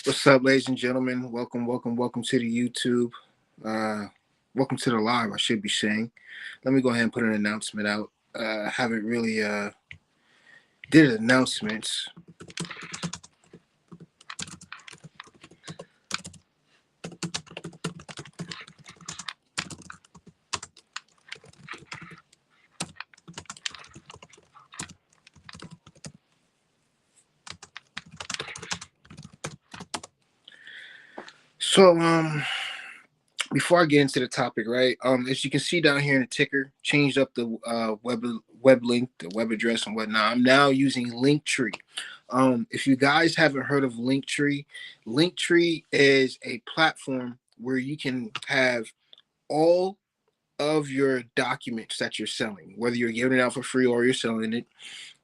What's up, ladies and gentlemen? Welcome to the YouTube. Uh, Welcome to the live, I should be saying. Let me go ahead and put an announcement out. I haven't really did announcements. So, before I get into the topic, right? As you can see down here in the ticker, changed up the web link, the web address, and whatnot. I'm now using Linktree. If you guys haven't heard of Linktree, Linktree is a platform where you can have all of your documents that you're selling, whether you're giving it out for free or you're selling it,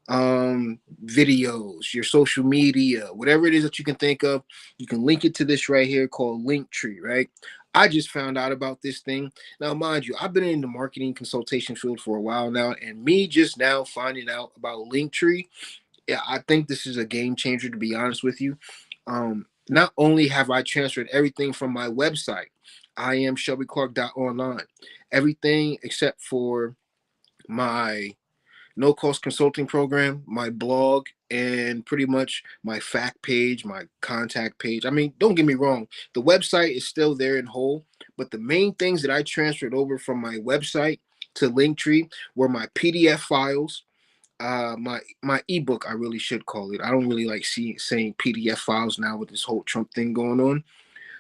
videos, your social media, whatever it is that you can think of, you can link it to this right here called Linktree, right? I just found out about this thing. Now, mind you, I've been in the marketing consultation field for a while now, and me just now finding out about Linktree, yeah, I think this is a game changer, to be honest with you. Not only have I transferred everything from my website, I am ShelbyClark.online, everything except for my no cost consulting program, my blog, and pretty much my fact page, my contact page. I mean, don't get me wrong, the website is still there in whole, but the main things that I transferred over from my website to Linktree were my PDF files, my ebook, I really should call it. I don't really like saying PDF files now with this whole Trump thing going on.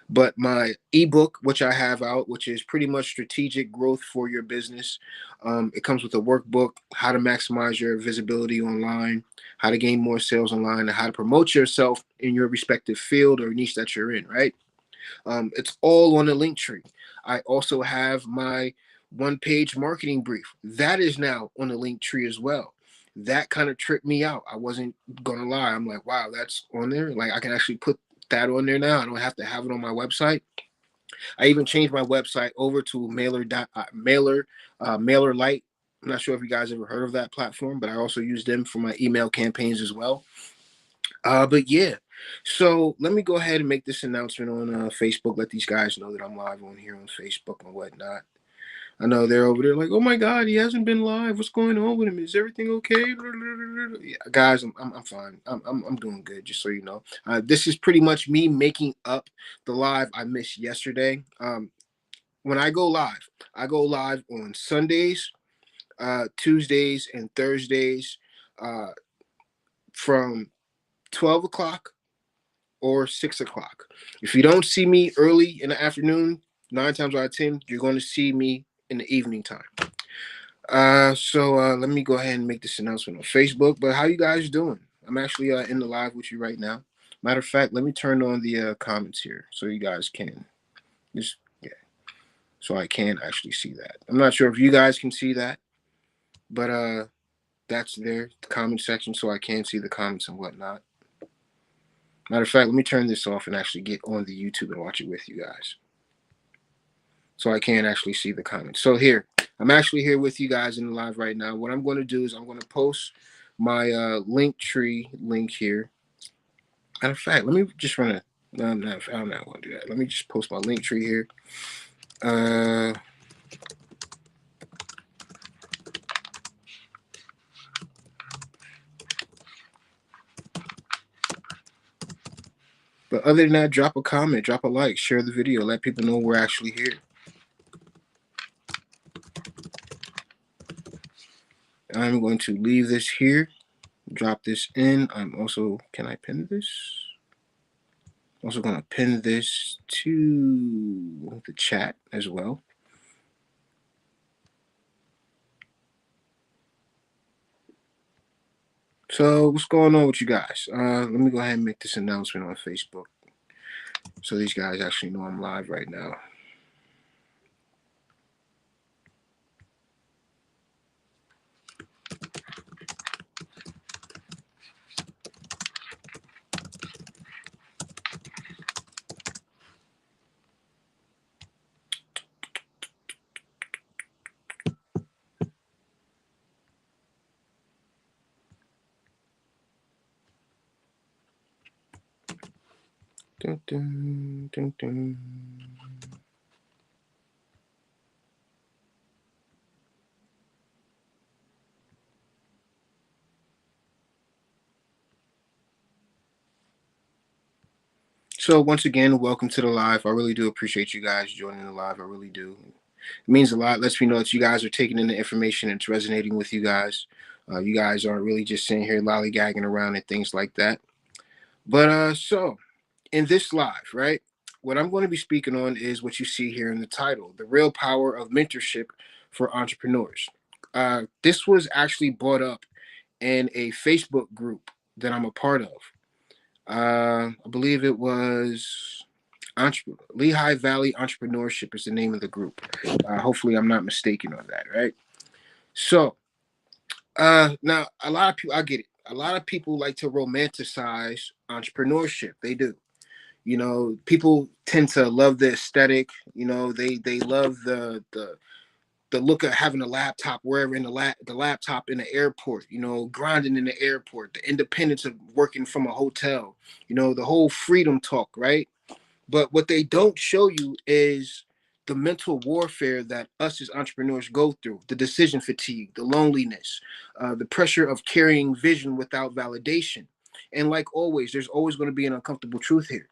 But my ebook, which I have out, which is pretty much strategic growth for your business. It comes with a workbook, how to maximize your visibility online, how to gain more sales online, and how to promote yourself in your respective field or niche that you're in, right? It's all on the link tree. I also have my one-page marketing brief. That is now on the link tree as well. That kind of tripped me out. I wasn't gonna lie. I'm like, wow, that's on there. Like I can actually put that on there now. I don't have to have it on my website. I even changed my website over to Mailer Lite. I'm not sure if you guys ever heard of that platform, but I also use them for my email campaigns as well. But yeah, so let me go ahead and make this announcement on Facebook. Let these guys know that I'm live on here on Facebook and whatnot. I know they're over there like, oh my God, he hasn't been live. What's going on with him? Is everything okay? Yeah, guys, I'm fine. I'm doing good. Just so you know, this is pretty much me making up the live I missed yesterday. When I go live on Sundays, Tuesdays, and Thursdays, uh, from 12 o'clock or 6 o'clock. If you don't see me early in the afternoon, 9 times out of 10, you're going to see me in the evening time. So let me go ahead and make this announcement on Facebook. But how you guys doing? I'm actually in the live with you right now. Matter of fact, let me turn on the comments here so you guys can just yeah, so I can actually see that. I'm not sure if you guys can see that, but that's there, the comment section, so I can see the comments and whatnot. Matter of fact, let me turn this off and actually get on the YouTube and watch it with you guys, so I can actually see the comments. So here, I'm actually here with you guys in the live right now. What I'm going to do is I'm going to post my link tree link here. Matter of fact, let me just run a. No, I'm not going to do that. Let me just post my link tree here. Uh, but other than that, drop a comment, drop a like, share the video, let people know we're actually here. I'm going to leave this here, drop this in. I'm also, can I pin this? Also going to pin this to the chat as well. So what's going on with you guys? Let me go ahead and make this announcement on Facebook so these guys actually know I'm live right now. Dun, dun, dun, dun. So once again, welcome to the live. I really do appreciate you guys joining the live. I really do. It means a lot. Lets me know that you guys are taking in the information and it's resonating with you guys. You guys aren't really just sitting here lollygagging around and things like that. But so in this live, right, what I'm going to be speaking on is what you see here in the title, the real power of mentorship for entrepreneurs. This was actually brought up in a Facebook group that I'm a part of. I believe it was Lehigh Valley Entrepreneurship is the name of the group. Hopefully, I'm not mistaken on that, right? So, now a lot of people, I get it. A lot of people like to romanticize entrepreneurship. They do. You know, people tend to love the aesthetic. You know, they love the look of having a laptop wherever in the laptop in the airport, you know, grinding in the airport, the independence of working from a hotel, you know, the whole freedom talk, right? But what they don't show you is the mental warfare that us as entrepreneurs go through, the decision fatigue, the loneliness, the pressure of carrying vision without validation. And like always, there's always going to be an uncomfortable truth here.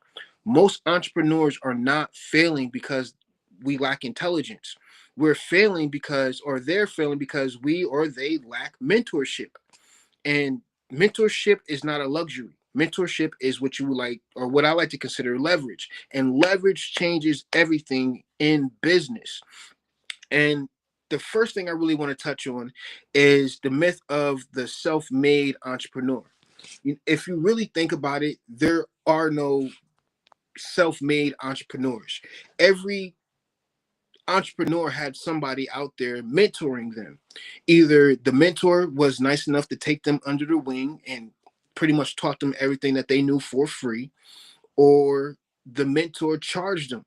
Most entrepreneurs are not failing because we lack intelligence. We're failing because, or they're failing because we or they lack mentorship. And mentorship is not a luxury. Mentorship is what you like, or what I like to consider leverage. And leverage changes everything in business. And the first thing I really want to touch on is the myth of the self made entrepreneur. If you really think about it, there are no self made entrepreneurs. Every entrepreneur had somebody out there mentoring them. Either the mentor was nice enough to take them under the wing and pretty much taught them everything that they knew for free, or the mentor charged them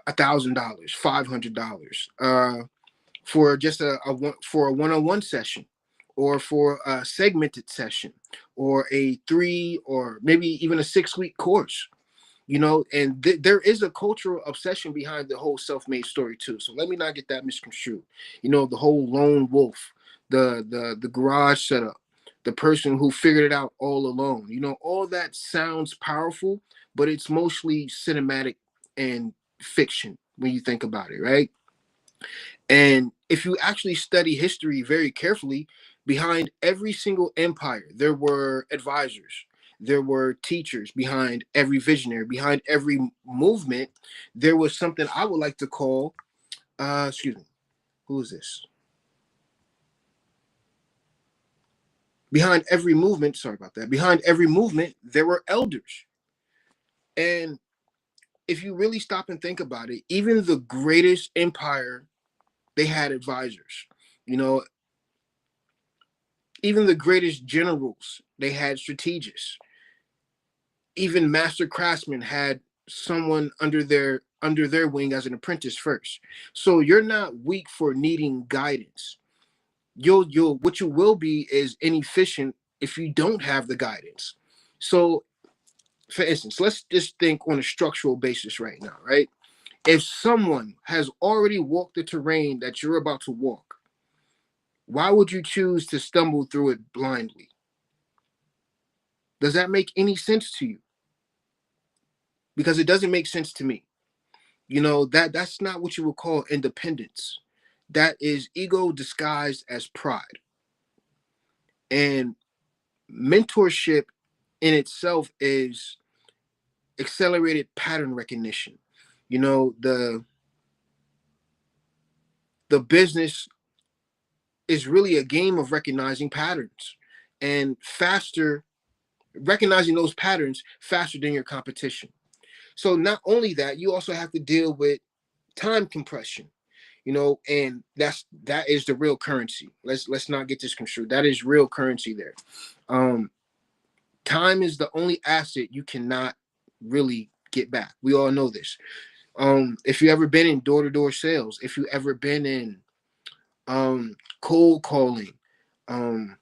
$1,000, $500 for just for a one-on-one session, or for a segmented session, or a 3 or maybe even a 6-week course. You know, and there is a cultural obsession behind the whole self-made story too, so let me not get that misconstrued. You know, the whole lone wolf, the garage setup, the person who figured it out all alone, you know, all that sounds powerful, but it's mostly cinematic and fiction when you think about it, right? And if you actually study history very carefully, behind every single empire, there were advisors, there were teachers. Behind every visionary, behind every movement, there was something I would like to call, excuse me, who is this? Behind every movement, sorry about that, behind every movement, there were elders. And if you really stop and think about it, even the greatest empire, they had advisors. You know, even the greatest generals, they had strategists. Even master craftsmen had someone under their wing as an apprentice first. So you're not weak for needing guidance. You'll what you will be is inefficient if you don't have the guidance. So for instance, let's just think on a structural basis right now, right? If someone has already walked the terrain that you're about to walk, why would you choose to stumble through it blindly? Does that make any sense to you? Because it doesn't make sense to me. You know, that's not what you would call independence. That is ego disguised as pride. And mentorship in itself is accelerated pattern recognition. You know, the business is really a game of recognizing patterns, and faster, recognizing those patterns faster than your competition. So not only that, you also have to deal with time compression, you know, and that is the real currency. Let's not get this construed. That is real currency there. um Time is the only asset you cannot really get back. We all know this. If you ever been in door-to-door sales, if you ever been in cold calling, um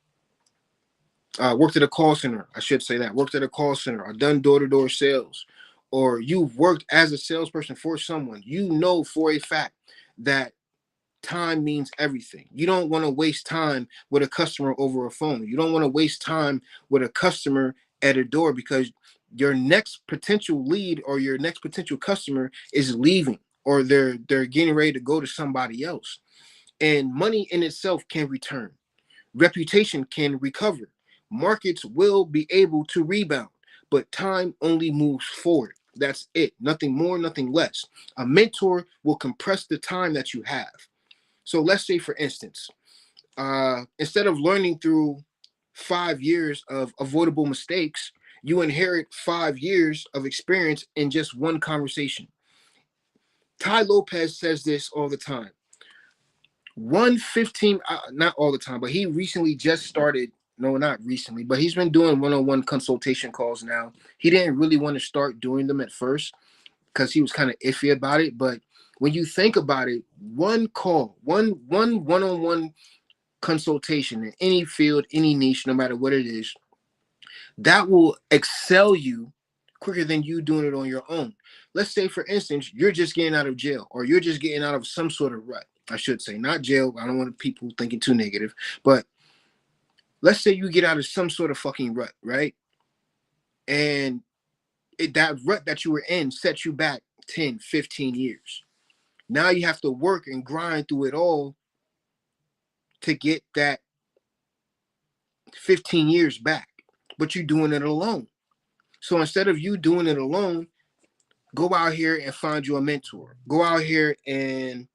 worked at a call center, I should say that, worked at a call center, or done door-to-door sales, or you've worked as a salesperson for someone, you know for a fact that time means everything. You don't want to waste time with a customer over a phone. You don't want to waste time with a customer at a door, because your next potential lead or your next potential customer is leaving, or they're getting ready to go to somebody else. And money in itself can return. Reputation can recover. Markets will be able to rebound, but time only moves forward. That's it. Nothing more, nothing less. A mentor will compress the time that you have. So let's say, for instance, instead of learning through 5 years of avoidable mistakes, you inherit 5 years of experience in just one conversation. Ty Lopez says this all the time. 115, not all the time, but he recently just started. No, not recently, but he's been doing one-on-one consultation calls now. He didn't really want to start doing them at first because he was kind of iffy about it. But when you think about it, one call, one-on-one consultation in any field, any niche, no matter what it is, that will excel you quicker than you doing it on your own. Let's say, for instance, you're just getting out of jail, or you're just getting out of some sort of rut. I should say, not jail. I don't want people thinking too negative, but let's say you get out of some sort of fucking rut, right? And that rut that you were in set you back 10, 15 years. Now you have to work and grind through it all to get that 15 years back, but you're doing it alone. So instead of you doing it alone, go out here and find you a mentor. Go out here and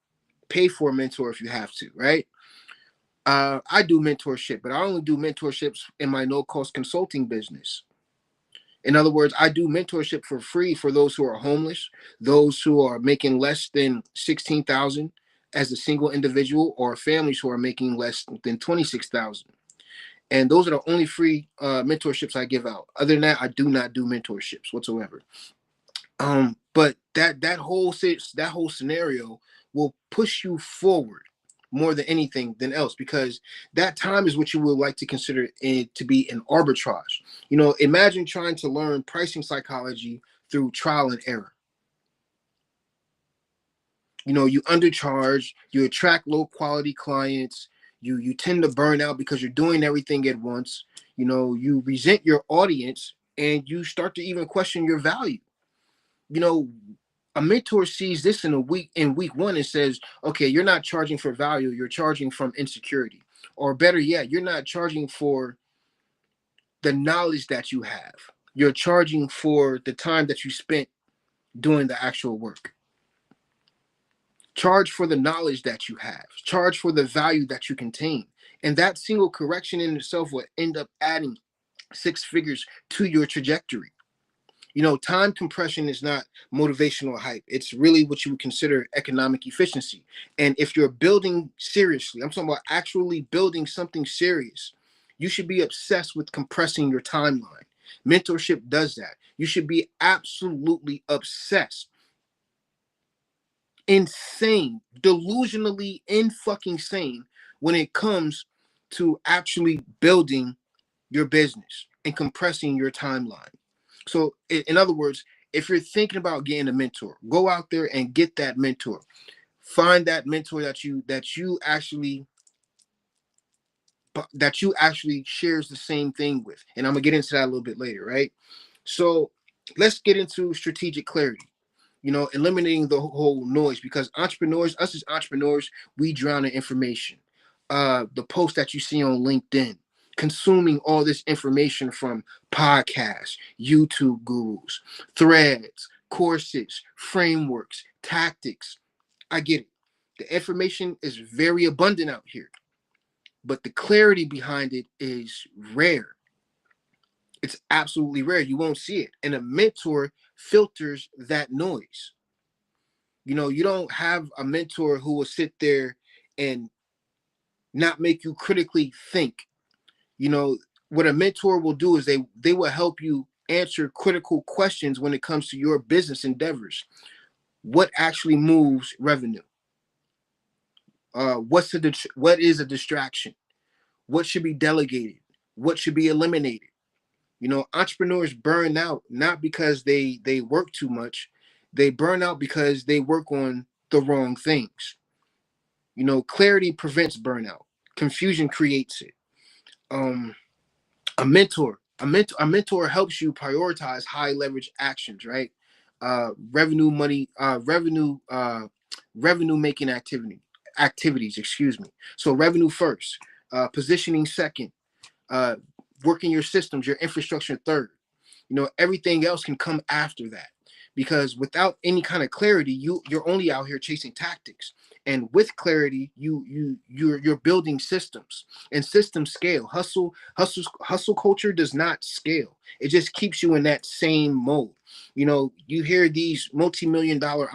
pay for a mentor if you have to, right? I do mentorship, but I only do mentorships in my no-cost consulting business. In other words, I do mentorship for free for those who are homeless, those who are making less than 16,000 as a single individual, or families who are making less than 26,000. And those are the only free mentorships I give out. Other than that, I do not do mentorships whatsoever. But that whole scenario will push you forward more than anything than else, because that time is what you would like to consider it to be an arbitrage. Imagine trying to learn pricing psychology through trial and error. You undercharge, you attract low quality clients, you tend to burn out because you're doing everything at once. You resent your audience, and you start to even question your value. A mentor sees this in week one and says, okay, you're not charging for value, you're charging from insecurity. Or better yet, you're not charging for the knowledge that you have. You're charging for the time that you spent doing the actual work. Charge for the knowledge that you have. Charge for the value that you contain. And that single correction in itself will end up adding 6 figures to your trajectory. Time compression is not motivational hype. It's really what you would consider economic efficiency. And if you're building seriously, I'm talking about actually building something serious, you should be obsessed with compressing your timeline. Mentorship does that. You should be absolutely obsessed, insane, delusionally in fucking sane when it comes to actually building your business and compressing your timeline. So in other words, if you're thinking about getting a mentor, go out there and get that mentor. Find that mentor that you actually shares the same thing with. And I'm gonna get into that a little bit later, right? So let's get into strategic clarity. Eliminating the whole noise, because us as entrepreneurs, we drown in information. The post that you see on LinkedIn, consuming all this information from podcasts, YouTube gurus, threads, courses, frameworks, tactics. I get it. The information is very abundant out here, but the clarity behind it is rare. It's absolutely rare. You won't see it. And a mentor filters that noise. You don't have a mentor who will sit there and not make you critically think. What a mentor will do is they will help you answer critical questions when it comes to your business endeavors. What actually moves revenue? What is a distraction? What should be delegated? What should be eliminated? You know, entrepreneurs burn out not because they work too much. They burn out because they work on the wrong things. You know, clarity prevents burnout. Confusion creates it. Um, a mentor helps you prioritize high leverage actions, right? Revenue money, revenue making activities, excuse me. So revenue first, positioning second, uh, working your systems, your infrastructure third. You know, everything else can come after that. Because without any kind of clarity, you're only out here chasing tactics. And with clarity, you're building systems, and systems scale. Hustle culture does not scale. It just keeps you in that same mode. You know, you hear these multi-billion dollar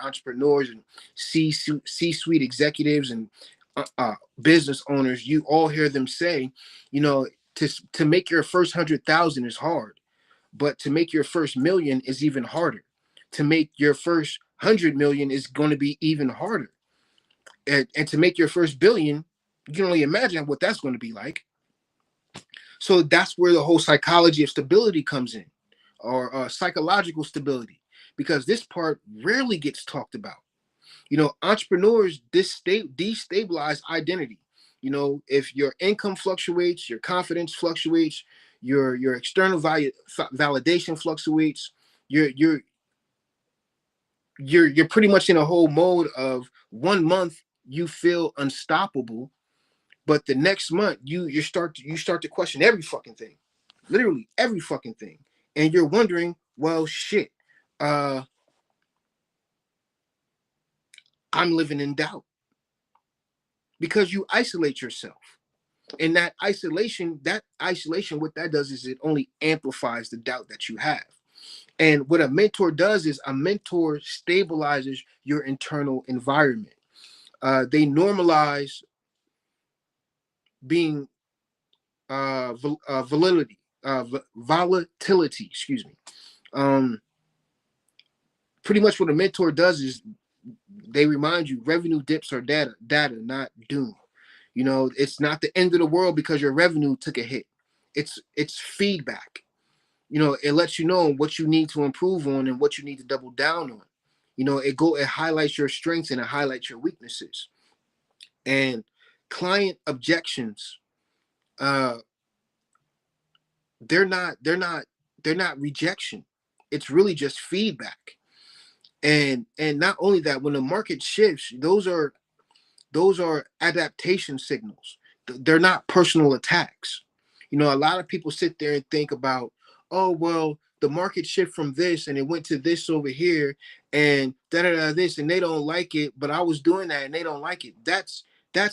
entrepreneurs and C-suite executives and business owners. You all hear them say, you know, to make your first 100,000 is hard, but to make your first million is even harder. To make your first 100 million is going to be even harder, and to make your first billion, you can only imagine what that's going to be like. So that's where the whole psychology of stability comes in, or psychological stability, because this part rarely gets talked about. You know, entrepreneurs destabilize identity. You know, if your income fluctuates, your confidence fluctuates, your external validation fluctuates, you're you're you're pretty much in a whole mode of 1 month you feel unstoppable, but the next month you start to question every fucking thing, literally every fucking thing, and you're wondering, well, shit, uh, I'm living in doubt because you isolate yourself. And that isolation, what that does is it only amplifies the doubt that you have. And what a mentor does is a mentor stabilizes your internal environment. They normalize being validity, volatility, excuse me. Um, Pretty much what a mentor does is they remind you revenue dips are data, not doom. You know, it's not the end of the world because your revenue took a hit. It's feedback. You know, it lets you know what you need to improve on and what you need to double down on. You know, it highlights your strengths and it highlights your weaknesses. And client objections, uh they're not rejection. It's really just feedback. And not only that, when the market shifts, those are adaptation signals. They're not personal attacks. You know, a lot of people sit there and think about, oh, well, the market shift from this and it went to this over here and da da da this and they don't like it, but I was doing that and they don't like it. That's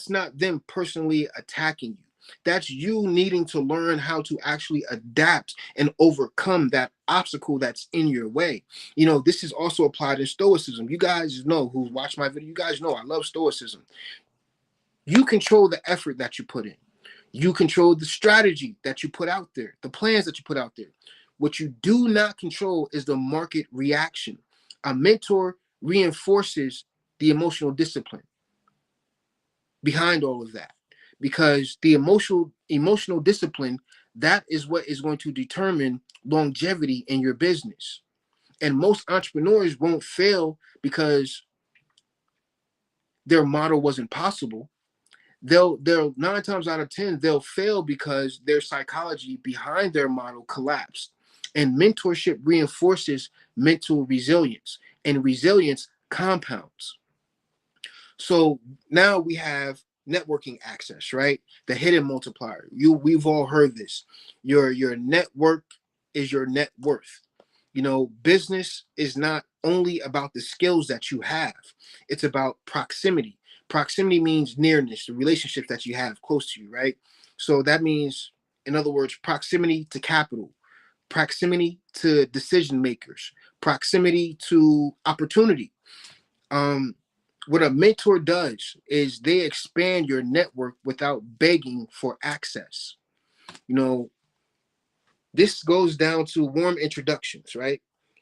not them personally attacking you. That's you needing to learn how to actually adapt and overcome that obstacle that's in your way. You know, this is also applied in stoicism. You guys know who watch my video, you guys know I love stoicism. You control the effort that you put in. You control the strategy that you put out there, the plans that you put out there. What you do not control is the market reaction. A mentor reinforces the emotional discipline behind all of that, because the emotional discipline, that is what is going to determine longevity in your business. And most entrepreneurs won't fail because their model wasn't possible. They'll 9 times out of 10 they'll fail because their psychology behind their model collapsed. And mentorship reinforces mental resilience, and resilience compounds. So now we have networking access, right? The hidden multiplier. We've all heard this. Your network is your net worth. You know, business is not only about the skills that you have, it's about proximity. Proximity means nearness, the relationships that you have close to you, right? So that means, in other words, proximity to capital, proximity to decision makers, proximity to opportunity. Um, what a mentor does is they expand your network without begging for access. You know, this goes down to warm introductions, right?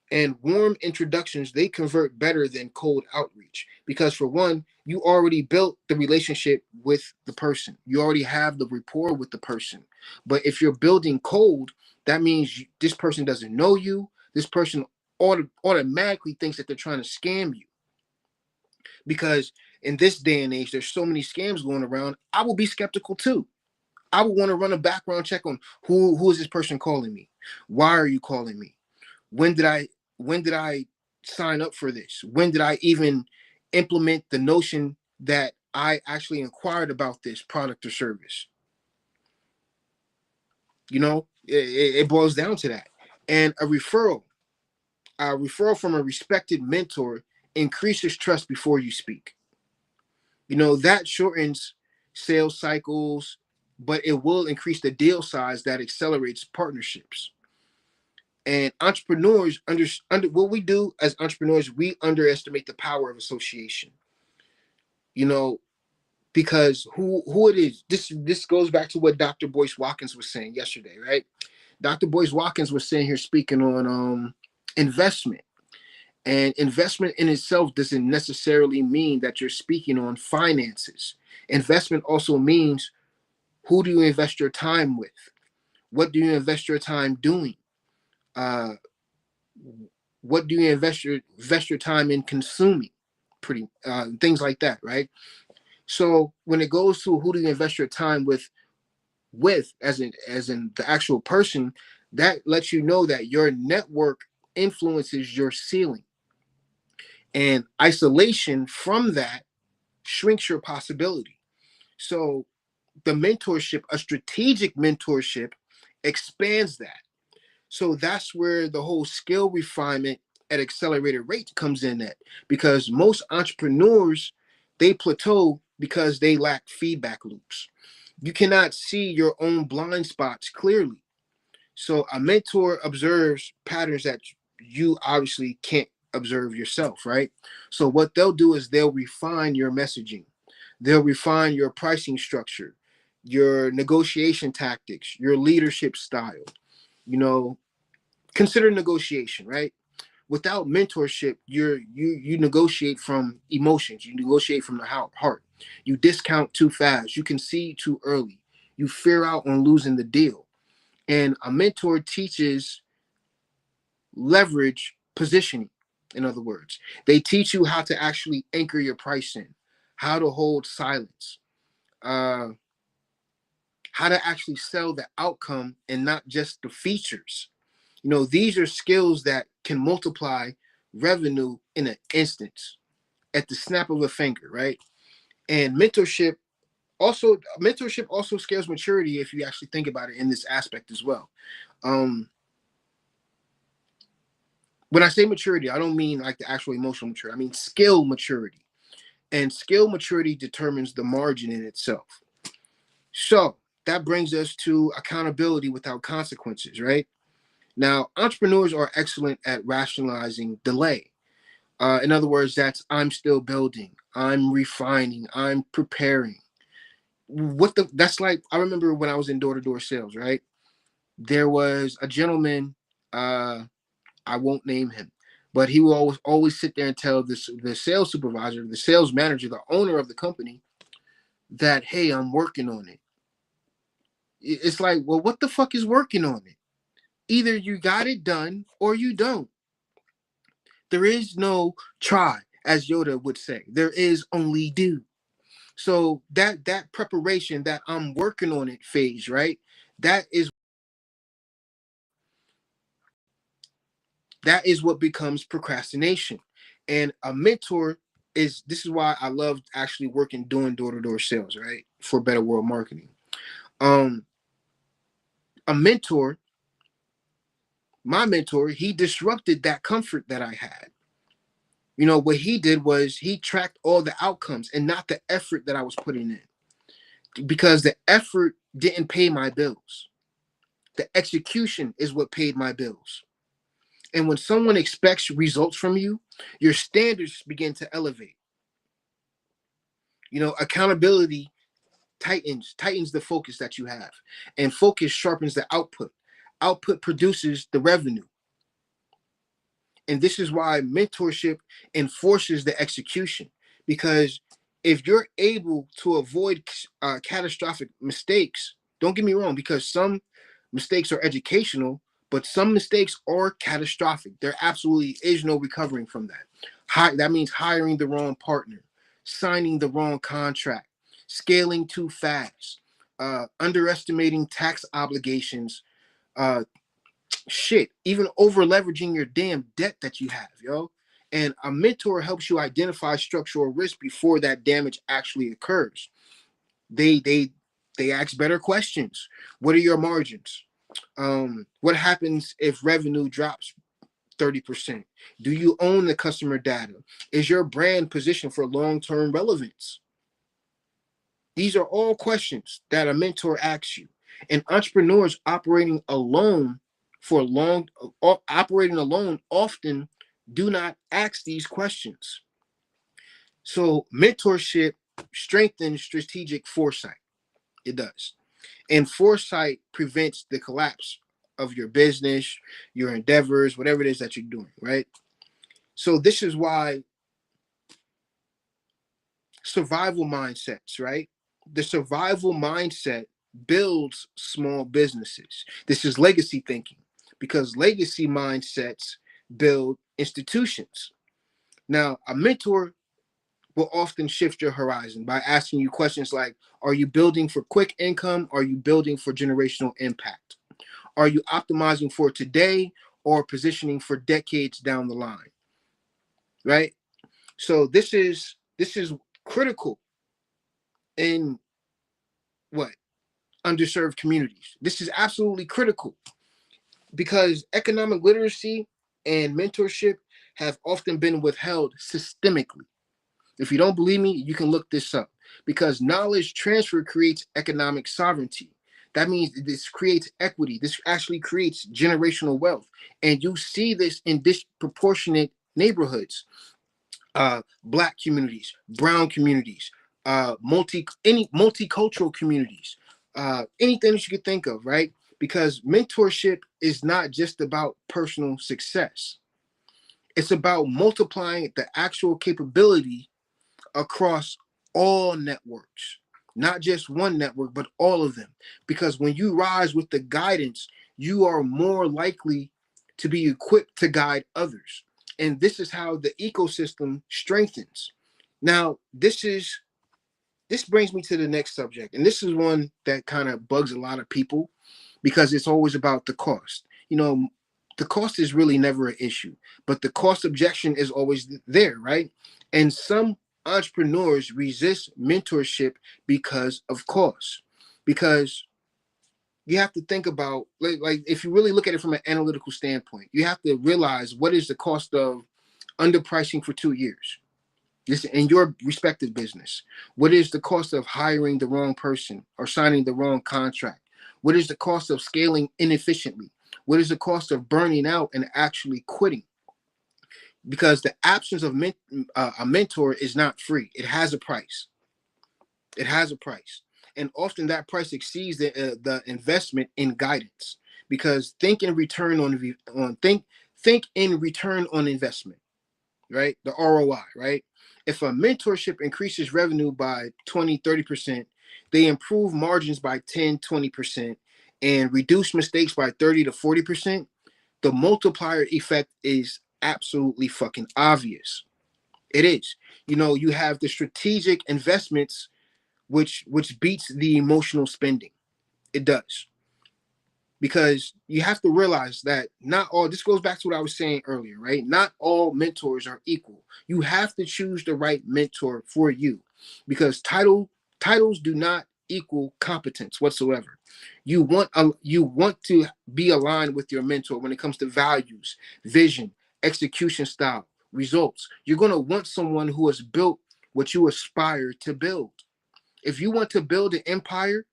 And warm introductions, they convert better than cold outreach, because for one, you already built the relationship with the person. You already have the rapport with the person. But if you're building cold, that means this person doesn't know you. This person automatically thinks that they're trying to scam you, because in this day and age, there's so many scams going around. I will be skeptical too. I would want to run a background check on who is this person calling me? Why are you calling me? When did I when did I sign up for this? When did I even implement the notion that I actually inquired about this product or service? It boils down to that. And a referral from a respected mentor increases trust before you speak. That shortens sales cycles, but it will increase the deal size that accelerates partnerships. And entrepreneurs under what we do as entrepreneurs, we underestimate the power of association. You know, because who it is. This goes back to what Dr. Boyce Watkins was saying yesterday, right? Dr. Boyce Watkins was saying here, speaking on investment. And investment in itself doesn't necessarily mean that you're speaking on finances. Investment also means, who do you invest your time with? What do you invest your time doing? Uh, what do you invest your time in consuming? Pretty things like that, right? So when it goes to who do you invest your time with as in the actual person, that lets you know that your network influences your ceiling, and isolation from that shrinks your possibility. So the mentorship, a strategic mentorship, expands that. So that's where the whole skill refinement at accelerated rate comes in at, because most entrepreneurs, they plateau because they lack feedback loops. You cannot see your own blind spots clearly. So a mentor observes patterns that you obviously can't observe yourself, right? So what they'll do is they'll refine your messaging. They'll refine your pricing structure, your negotiation tactics, your leadership style. You know, consider negotiation, right? Without mentorship, you negotiate from emotions. You negotiate from the heart. You discount too fast. You concede too early. You fear out on losing the deal. And a mentor teaches leverage positioning. In other words, they teach you how to actually anchor your price in, how to hold silence, uh, how to actually sell the outcome and not just the features. These are skills that can multiply revenue in an instance, at the snap of a finger, right? And mentorship also scales maturity, if you actually think about it in this aspect as well. Um, when I say maturity, I don't mean like the actual emotional maturity. I mean skill maturity. And skill maturity determines the margin in itself. So that brings us to accountability without consequences, right? Now, entrepreneurs are excellent at rationalizing delay. In other words, that's I'm still building, I'm refining, I'm preparing. That's like, I remember when I was in door-to-door sales, right? There was a gentleman, I won't name him, but he will always sit there and tell the sales supervisor, the sales manager, the owner of the company, that, hey, I'm working on it. It's like, well, what the fuck is working on it? Either you got it done or you don't. There is no try, as Yoda would say. There is only do. So that preparation, that I'm working on it phase, right? That is that is what becomes procrastination. And a mentor this is why I love actually working doing door-to-door sales, right? For Better World Marketing. Um a mentor, my mentor, he disrupted that comfort that I had. What he did was he tracked all the outcomes and not the effort that I was putting in, because the effort didn't pay my bills. The execution is what paid my bills. And when someone expects results from you, your standards begin to elevate. Accountability tightens the focus that you have, and focus sharpens the output. Output produces the revenue, And this is why mentorship enforces the execution. Because if you're able to avoid catastrophic mistakes, don't get me wrong, because some mistakes are educational, but some mistakes are catastrophic. There absolutely is no recovering from that. That means hiring the wrong partner, signing the wrong contract, scaling too fast, underestimating tax obligations, uh, shit, even over leveraging your damn debt that you have, yo. And a mentor helps you identify structural risk before that damage actually occurs. They ask better questions. What are your margins? What happens if revenue drops 30%? Do you own the customer data? Is your brand positioned for long-term relevance? These are all questions that a mentor asks you. And entrepreneurs operating alone often do not ask these questions. So mentorship strengthens strategic foresight. It does. And foresight prevents the collapse of your business, your endeavors, whatever it is that you're doing, right? So this is why survival mindsets, right? The survival mindset builds small businesses. This is legacy thinking, because legacy mindsets build institutions. Now, a mentor will often shift your horizon by asking you questions like, are you building for quick income? Are you building for generational impact? Are you optimizing for today or positioning for decades down the line? Right? So this is critical in what? Underserved communities. This is absolutely critical because economic literacy and mentorship have often been withheld systemically. If you don't believe me, you can look this up, because knowledge transfer creates economic sovereignty. That means this creates equity. This actually creates generational wealth. And you see this in disproportionate neighborhoods, black communities, brown communities, any multicultural communities, anything that you could think of, right? Because mentorship is not just about personal success. It's about multiplying the actual capability across all networks, not just one network, but all of them. Because when you rise with the guidance, you are more likely to be equipped to guide others. And this is how the ecosystem strengthens. Now, this brings me to the next subject. And this is one that kind of bugs a lot of people because it's always about the cost. The cost is really never an issue, but the cost objection is always there, right? And some entrepreneurs resist mentorship because of cost. Because you have to think about, like if you really look at it from an analytical standpoint, you have to realize what is the cost of underpricing for 2 years. This in your respective business. What is the cost of hiring the wrong person or signing the wrong contract? What is the cost of scaling inefficiently? What is the cost of burning out and actually quitting? Because the absence of a mentor is not free. It has a price. It has a price, and often that price exceeds the investment in guidance. Because think in return on investment, right? The ROI, right? If a mentorship increases revenue by 20-30%, they improve margins by 10-20%, and reduce mistakes by 30-40%, the multiplier effect is absolutely fucking obvious. It is. You have the strategic investments which beats the emotional spending. It does. Because you have to realize that not all, this goes back to what I was saying earlier, right? Not all mentors are equal. You have to choose the right mentor for you, because titles do not equal competence whatsoever. You want to be aligned with your mentor when it comes to values, vision, execution style, results. You're going to want someone who has built what you aspire to build. If you want to build an empire,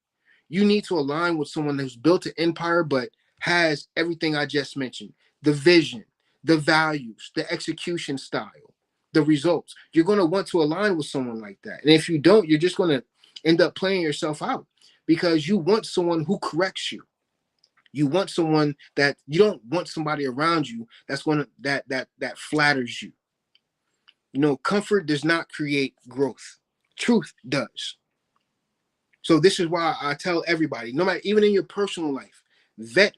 you need to align with someone who's built an empire but has everything I just mentioned: the vision, the values, the execution style, the results. You're going to want to align with someone like that. And if you don't, you're just going to end up playing yourself out, because you want someone who corrects you. You want someone that you don't want somebody around you that's going to that flatters you. You know, comfort does not create growth. Truth does. So this is why I tell everybody, no matter even in your personal life, vet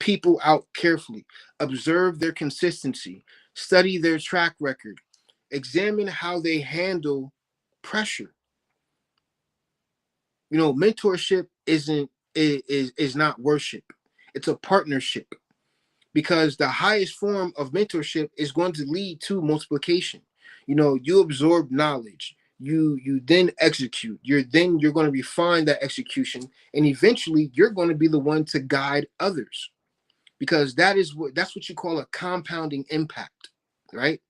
people out carefully, observe their consistency, study their track record, examine how they handle pressure. You know, mentorship is not worship. It's a partnership, because the highest form of mentorship is going to lead to multiplication. You know, you absorb knowledge, you then execute. You're going to refine that execution, and eventually you're going to be the one to guide others, because that's what you call a compounding impact, right?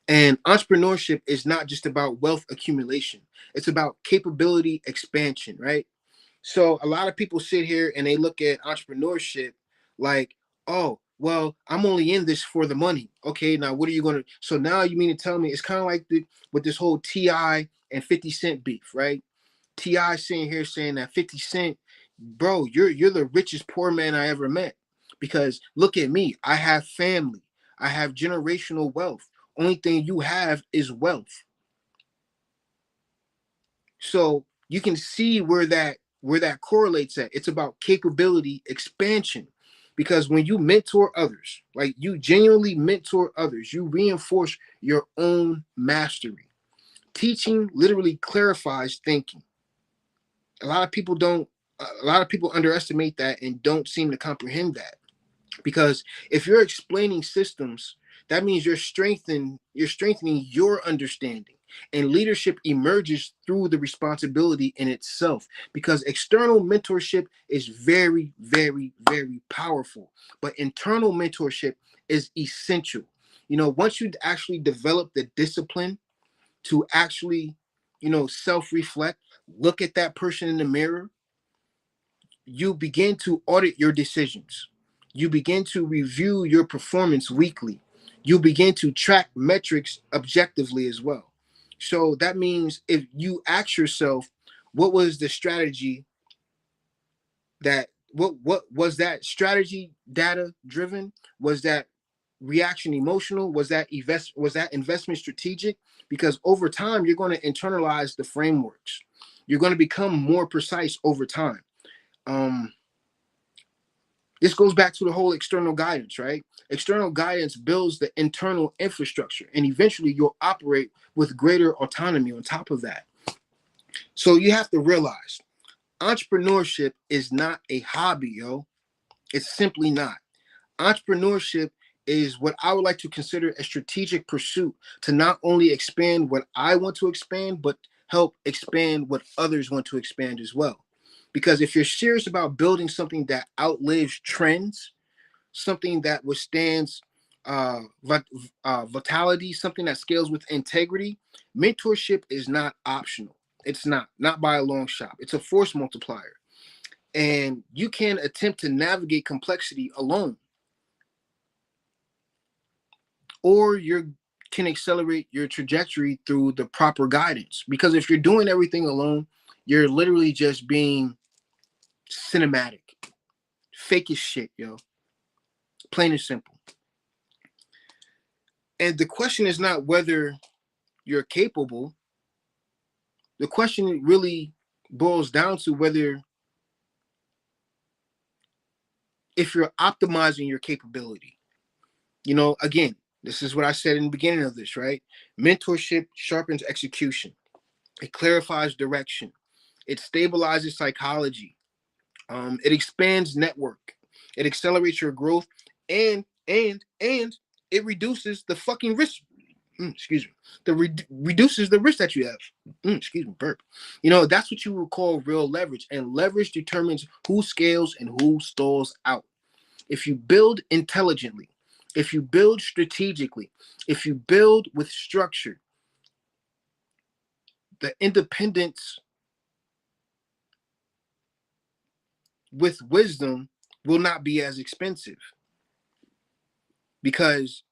And entrepreneurship is not just about wealth accumulation. It's about capability expansion, right? So a lot of people sit here and they look at entrepreneurship like, oh, well, I'm only in this for the money. Okay, now what are you going to? So now you mean to tell me it's kind of like with this whole Ti and 50 Cent beef, right? Ti sitting here saying that 50 Cent, bro, you're the richest poor man I ever met, because look at me, I have family, I have generational wealth. Only thing you have is wealth. So you can see where that correlates at. It's about capability expansion. Because when you mentor others, like you genuinely mentor others, you reinforce your own mastery. Teaching literally clarifies thinking. A lot of people don't, a lot of people underestimate that and don't seem to comprehend that. Because if you're explaining systems, that means you're strengthening your understanding, and leadership emerges through the responsibility in itself, because external mentorship is very, very, very powerful, but internal mentorship is essential. You know, once you actually develop the discipline to actually, self-reflect, look at that person in the mirror, you begin to audit your decisions. You begin to review your performance weekly. You begin to track metrics objectively as well. So that means if you ask yourself, what was the strategy what was that strategy data driven? Was that reaction emotional? Was that investment strategic? Because over time you're going to internalize the frameworks. You're going to become more precise over time. Um, This goes back to the whole external guidance, right? External guidance builds the internal infrastructure, and eventually you'll operate with greater autonomy on top of that. So you have to realize entrepreneurship is not a hobby, yo. It's simply not. Entrepreneurship is what I would like to consider a strategic pursuit to not only expand what I want to expand, but help expand what others want to expand as well. Because if you're serious about building something that outlives trends, something that withstands vitality, something that scales with integrity, mentorship is not optional. It's not by a long shot. It's a force multiplier. And you can attempt to navigate complexity alone, or you can accelerate your trajectory through the proper guidance. Because if you're doing everything alone, you're literally just being cinematic, fake as shit, yo. Plain and simple. And the question is not whether you're capable. The question really boils down to whether, if you're optimizing your capability. You know, again, this is what I said in the beginning of this, right? Mentorship sharpens execution. It clarifies direction. It stabilizes psychology. It expands network. It accelerates your growth, and it reduces the fucking risk. Excuse me. Reduces the risk that you have. Excuse me, burp. You know, that's what you would call real leverage, and leverage determines who scales and who stalls out. If you build intelligently, if you build strategically, if you build with structure, the independence with wisdom will not be as expensive. Because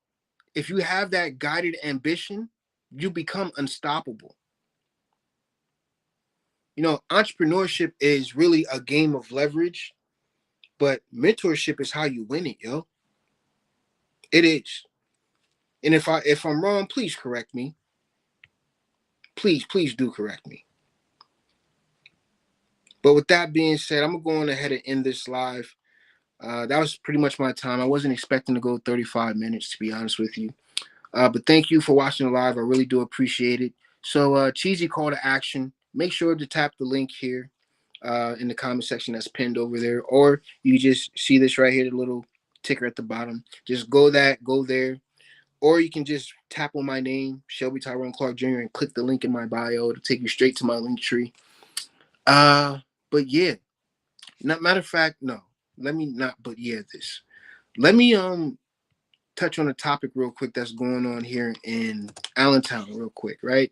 if you have that guided ambition, you become unstoppable. You know, entrepreneurship is really a game of leverage, But mentorship is how you win it, yo. It is. And if I'm wrong, please correct me. Please do correct me. But with that being said, I'm going ahead and end this live. That was pretty much my time. I wasn't expecting to go 35 minutes, to be honest with you. But thank you for watching the live. I really do appreciate it. So, cheesy call to action. Make sure to tap the link here in the comment section that's pinned over there. Or you just see this right here, the little ticker at the bottom. Just go there. Or you can just tap on my name, Shelby Tyrone Clark Jr., and click the link in my bio. It'll take you straight to my link tree. But yeah, matter of fact, no. Let me not. But yeah, this. Let me touch on a topic real quick that's going on here in Allentown, real quick, right?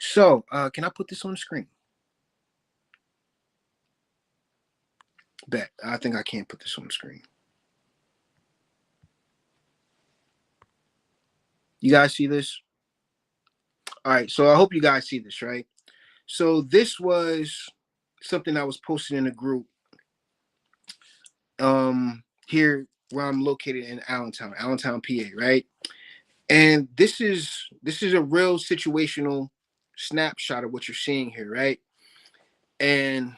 So, can I put this on the screen? Bet. I think I can't put this on the screen. You guys see this? All right. So I hope you guys see this, right? So this was something I was posted in a group here where I'm located in Allentown, PA, right? And this is a real situational snapshot of what you're seeing here, right? And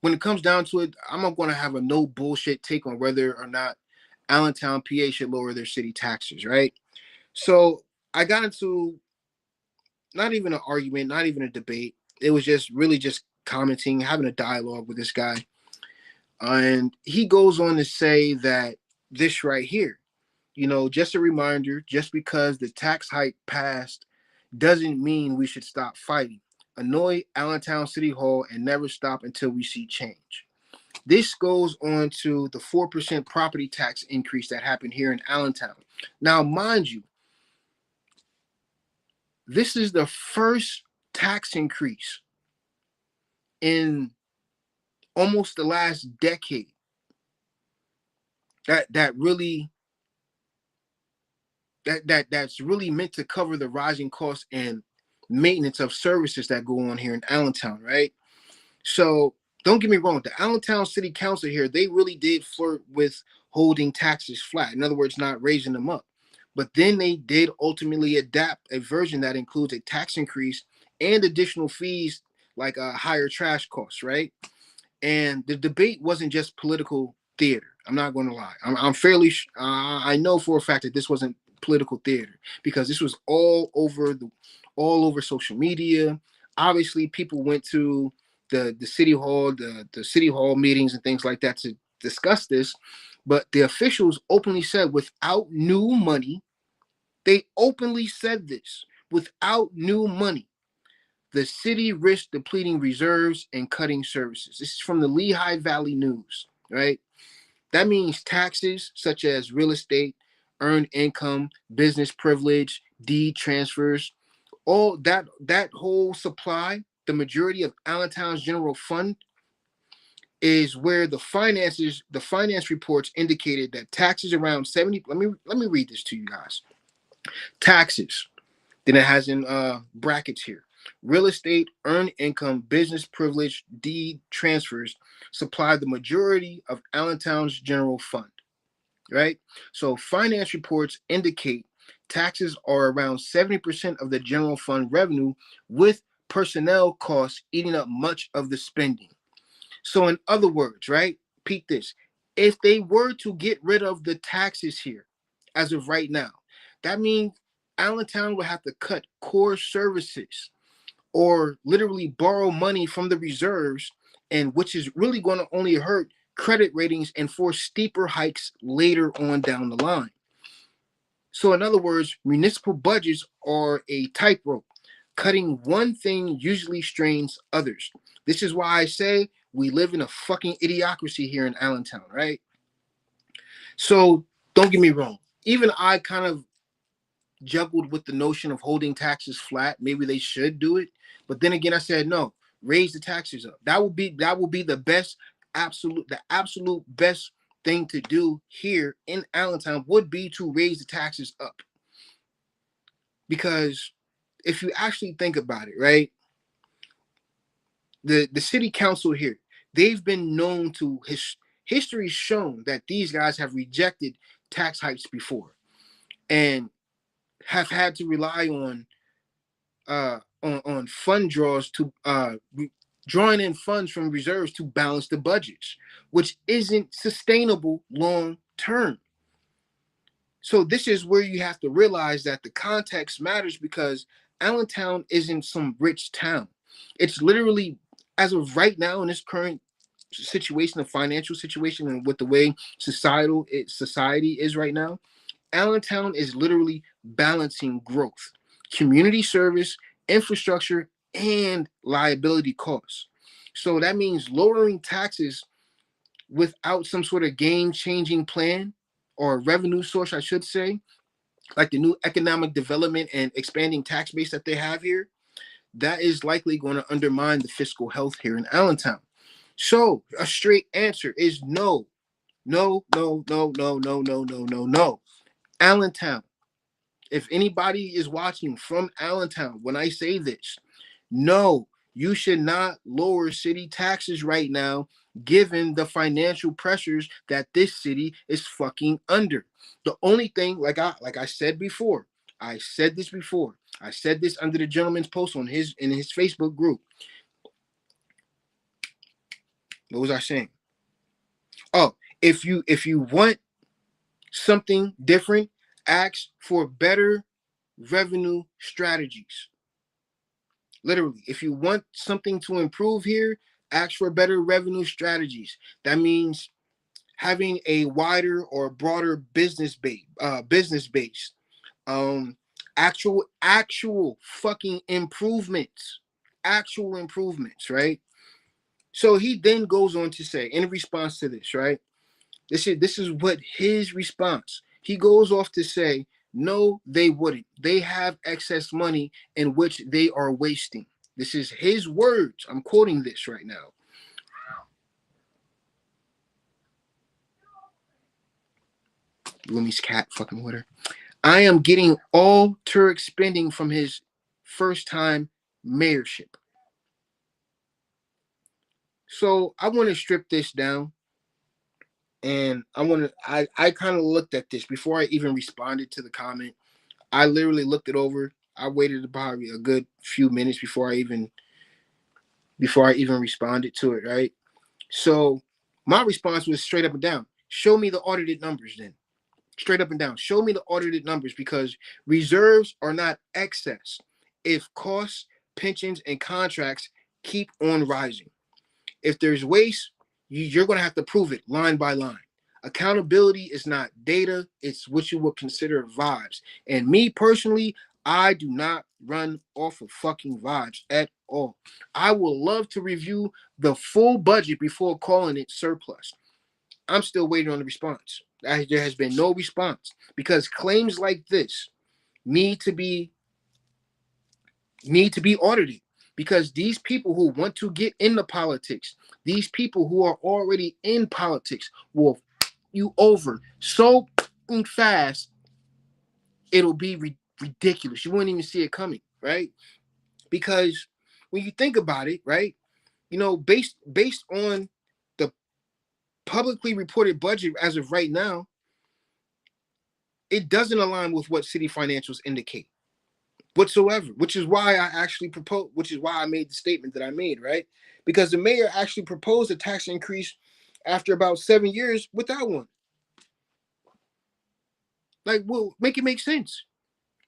when it comes down to it, I'm not going to have a no bullshit take on whether or not Allentown, PA should lower their city taxes, right? So I got into not even an argument, not even a debate. It was just really just commenting, having a dialogue with this guy. And he goes on to say that this right here, just a reminder, just because the tax hike passed doesn't mean we should stop fighting. Annoy Allentown City Hall and never stop until we see change. This goes on to the 4% property tax increase that happened here in Allentown. Now, mind you, this is the first tax increase in almost the last decade that's really meant to cover the rising costs and maintenance of services that go on here in Allentown, right? So don't get me wrong, the Allentown City Council here, they really did flirt with holding taxes flat. In other words, not raising them up. But then they did ultimately adapt a version that includes a tax increase and additional fees like higher trash costs, right? And the debate wasn't just political theater. I'm not going to lie. I'm fairly. I know for a fact that this wasn't political theater because this was all over social media. Obviously, people went to the city hall, the city hall meetings and things like that to discuss this. But the officials openly said, without new money, they openly said this: without new money, the city risks depleting reserves and cutting services. This is from the Lehigh Valley News, right? That means taxes such as real estate, earned income, business privilege, deed transfers, all that whole supply, the majority of Allentown's general fund is where the finance reports indicated that taxes around 70. Let me read this to you guys. Taxes. Then it has in brackets here. Real estate, earned income, business privilege, deed transfers supply the majority of Allentown's general fund, right? So finance reports indicate taxes are around 70% of the general fund revenue, with personnel costs eating up much of the spending. So in other words, right, peep this. If they were to get rid of the taxes here as of right now, that means Allentown would have to cut core services or literally borrow money from the reserves, and which is really going to only hurt credit ratings and force steeper hikes later on down the line. So in other words, municipal budgets are a tightrope. Cutting one thing usually strains others. This is why I say we live in a fucking idiocracy here in Allentown, right? So don't get me wrong. Even I kind of juggled with the notion of holding taxes flat. Maybe they should do it. But then again, I said, no, raise the taxes up. That would be the best, the absolute best thing to do here in Allentown would be to raise the taxes up. Because if you actually think about it, right? The city council here, they've been known to History's shown that these guys have rejected tax hikes before and have had to rely on fund draws to drawing in funds from reserves to balance the budgets, which isn't sustainable long term. So this is where you have to realize that the context matters, because Allentown isn't some rich town. It's literally, as of right now in this current situation, the financial situation, and with the way society is right now, Allentown is literally balancing growth, community service, infrastructure, and liability costs. So that means lowering taxes without some sort of game-changing plan or revenue source, I should say, like the new economic development and expanding tax base that they have here, that is likely going to undermine the fiscal health here in Allentown. So a straight answer is no, no, no, no, no, no, no, no, no, no. Allentown. If anybody is watching from Allentown, when I say this, no, you should not lower city taxes right now, given the financial pressures that this city is fucking under. The only thing, like I said before, I said this before. I said this under the gentleman's post on his Facebook group. What was I saying? Oh, if you want something different, ask for better revenue strategies. Literally, if you want something to improve here, ask for better revenue strategies. That means having a wider or broader business base. Um, actual fucking improvements, actual improvements, right? So he then goes on to say, in response to this, right? This is what his response. He goes off to say, no, they wouldn't. They have excess money in which they are wasting. This is his words. I'm quoting this right now. Lumi's cat fucking with her. I am getting all Turek spending from his first time mayorship. So I want to strip this down, and I kind of looked at this before I even responded to the comment. I literally looked it over. I waited probably a good few minutes before I even responded to it, right? So my response was straight up and down. Show me the audited numbers then. Straight up and down. Show me the audited numbers, because reserves are not excess if costs, pensions, and contracts keep on rising. If there's waste, you're going to have to prove it line by line. Accountability is not data, it's what you would consider vibes. And me personally, I do not run off of fucking vibes at all. I will love to review the full budget before calling it surplus. I'm still waiting on the response. There has been no response, because claims like this need to be audited, because these people who want to get into politics, these people who are already in politics, will you over so fast it'll be ridiculous. You wouldn't even see it coming, right? Because when you think about it, right, based on the publicly reported budget as of right now, it doesn't align with what city financials indicate whatsoever, which is why I made the statement that I made, right? Because the mayor actually proposed a tax increase after about 7 years without one. Like, well, make it make sense.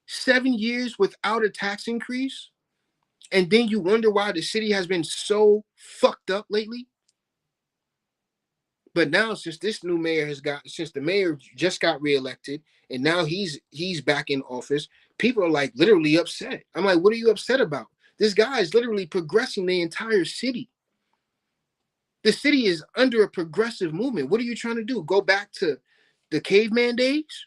7 years without a tax increase, and then you wonder why the city has been so fucked up lately. But now, since the mayor just got reelected, and now he's back in office, people are like literally upset. I'm like, what are you upset about? This guy is literally progressing the entire city. The city is under a progressive movement. What are you trying to do? Go back to the caveman days?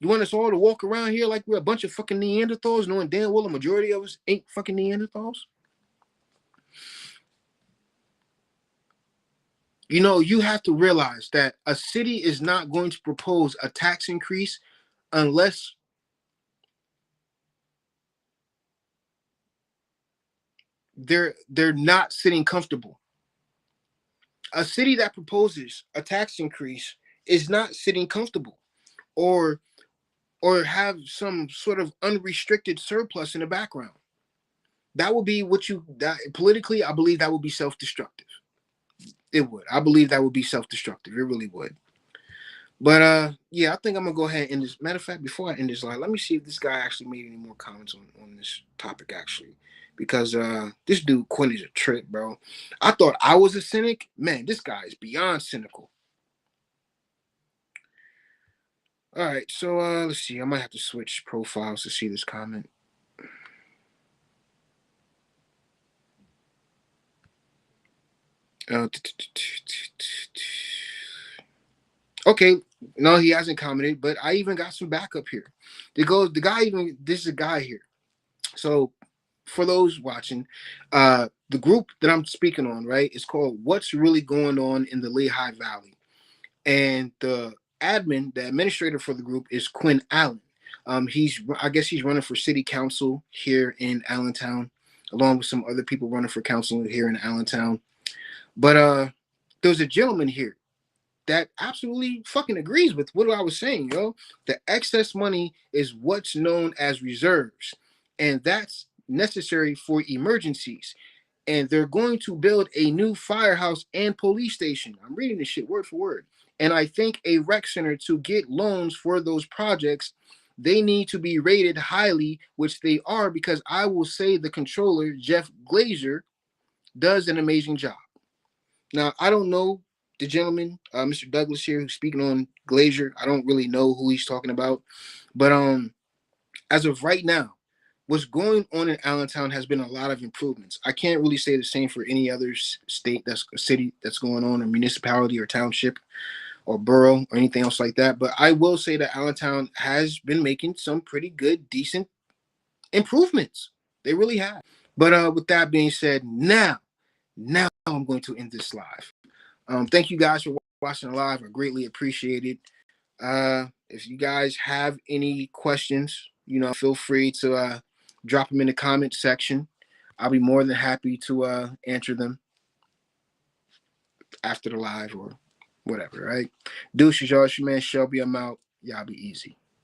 You want us all to walk around here like we're a bunch of fucking Neanderthals, knowing damn well the majority of us ain't fucking Neanderthals? You have to realize that a city is not going to propose a tax increase unless they're not sitting comfortable. A city that proposes a tax increase is not sitting comfortable or have some sort of unrestricted surplus in the background. That would be what you that politically, I believe that would be self-destructive. It would. I believe that would be self-destructive. It really would. But yeah, I think I'm gonna go ahead and end this. Matter of fact, before I end this line, let me see if this guy actually made any more comments on this topic actually. Because this dude Quinn is a trip, bro. I thought I was a cynic. Man, this guy is beyond cynical. All right, so let's see. I might have to switch profiles to see this comment. Uh, Okay, no, he hasn't commented, but I even got some backup here. The guy even this is a guy here. So for those watching, the group that I'm speaking on, right, is called What's Really Going On in the Lehigh Valley. And the administrator for the group is Quinn Allen. I guess he's running for city council here in Allentown, along with some other people running for council here in Allentown. But there's a gentleman here that absolutely fucking agrees with what I was saying, yo. The excess money is what's known as reserves, and that's necessary for emergencies. And they're going to build a new firehouse and police station. I'm reading this shit word for word. And I think a rec center to get loans for those projects, they need to be rated highly, which they are, because I will say the controller, Jeff Glazer, does an amazing job. Now, I don't know the gentleman, Mr. Douglas here, who's speaking on Glazier. I don't really know who he's talking about. But as of right now, what's going on in Allentown has been a lot of improvements. I can't really say the same for any other state that's a city that's going on, or municipality or township or borough or anything else like that. But I will say that Allentown has been making some pretty good, decent improvements. They really have. But with that being said, now I'm going to end this live. Thank you guys for watching live. I greatly appreciate it. If you guys have any questions, feel free to drop them in the comment section. I'll be more than happy to answer them after the live or whatever, right? Deuces, y'all. It's your man Shelby. I'm out. Y'all be easy.